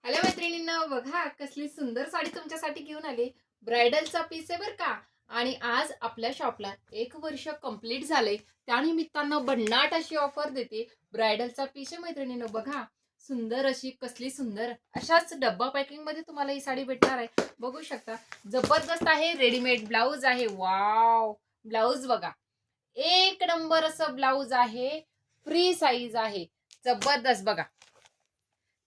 Hello मैत्रिणींनो, बघा कसली सुंदर साडी तुमच्यासाठी घेऊन आली. ब्रायडलचा पीस आहे बरं का. आणि आज आपल्या शॉपला 1 वर्ष कंप्लीट झाले, त्यानिमित्तानं भन्नाट अशी ऑफर देते. ब्रायडलचा पीस आहे मैत्रिणींनो, बघा सुंदर अशी, कसली सुंदर अशाच डब्बा पॅकिंग मध्ये तुम्हाला ही साडी भेटणार आहे. बघू शकता, जबरदस्त आहे. रेडीमेड ब्लाऊज आहे. वाव, ब्लाऊज बघा, एक नंबर असं ब्लाऊज आहे. फ्री साईज आहे. जबरदस्त बघा,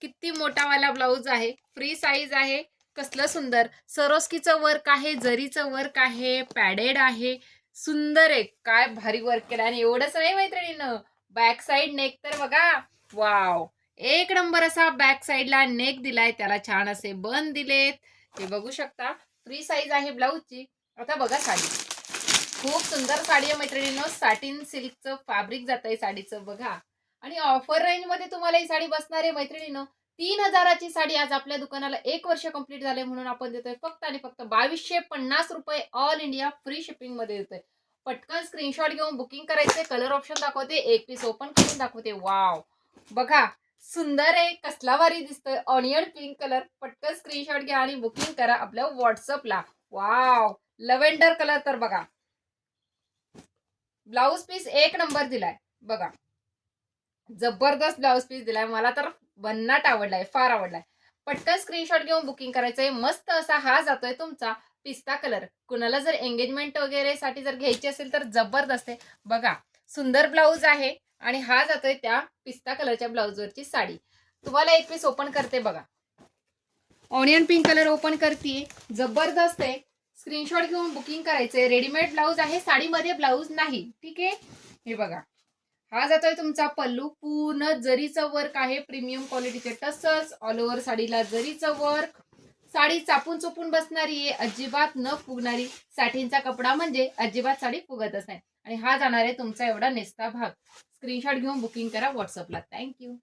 किती मोठा वाला ब्लाऊज आहे. फ्री साईज आहे. कसलं सुंदर सरोस्कीचं वर्क आहे, जरीचं वर्क आहे, पॅडेड आहे. सुंदर आहे. काय भारी वर्क केलं. आणि एवढंच नाही मैत्रिणीनं, बॅक साईड नेक तर बघा, वाव, एक नंबर असा बॅक साईडला नेक दिलाय. त्याला छान असे बन दिलेत. हे बघू शकता. फ्री साईज आहे ब्लाऊजची. आता बघा साडी, खूप सुंदर साडी आहे मैत्रिणींनो. सॅटिन सिल्कचं फॅब्रिक जात आहे साडीचं बघा. आणि ऑफर रेंज मध्ये तुम्हाला ही साडी बसणार आहे मैत्रिणींनो. 3000ची साडी आज आपल्या दुकानाला 1 वर्ष कंप्लीट झाले म्हणून आपण देतोय फक्त आणि फक्त 2250 रुपये. ऑल इंडिया फ्री शिपिंग मध्ये देतोय. पटकन स्क्रीनशॉट घेऊन बुकिंग करायचे. कलर ऑप्शन दाखवते, एक पीस ओपन करून दाखवते. वाव, बघा सुंदर आहे. कसला भारी दिसतोय. Onion pink colour. पटकन स्क्रीनशॉट घ्या आणि बुकिंग करा आपल्या व्हॉट्सअपला. वाव, लव्हेंडर कलर तर बघा. ब्लाऊज पीस एक नंबर दिलाय बघा. जबरदस्त ब्लाऊज पीस दिलाय. मला तर भन्नाट आवडलाय, फार आवडलाय. पटकन स्क्रीनशॉट घेऊन बुकिंग करायचंय. मस्त असा हा जातोय तुमचा पिस्ता कलर. कुणाला जर एंगेजमेंट वगैरे साठी जर घ्यायची असेल तर जबरदस्त आहे बघा. सुंदर ब्लाऊज आहे. आणि हा जातोय त्या पिस्ता कलरच्या ब्लाऊजवरची साडी. तुम्हाला एक पीस ओपन करते बघा. ऑनियन पिंक कलर ओपन करते. जबरदस्त आहे. स्क्रीनशॉट घेऊन बुकिंग करायचंय. रेडीमेड ब्लाऊज आहे, साडीमध्ये ब्लाऊज नाही. ठीक आहे. हे बघा, हा जातोय तुमचा पल्लू. पूर्ण जरीचं वर्क आहे, प्रीमियम क्वालिटीचे टसल्स. ऑल ओव्हर साडीला जरीचं वर्क. साडी चापून चुपून बसणारी आहे, अजिबात न फुगणारी. सॅटिनचा कपडा म्हणजे अजिबात साडी फुगतच नाही. आणि हा जाणार आहे तुमचा एवढा नेसता भाग. स्क्रीनशॉट घेऊन बुकिंग करा व्हॉट्सअपला. थँक्यू.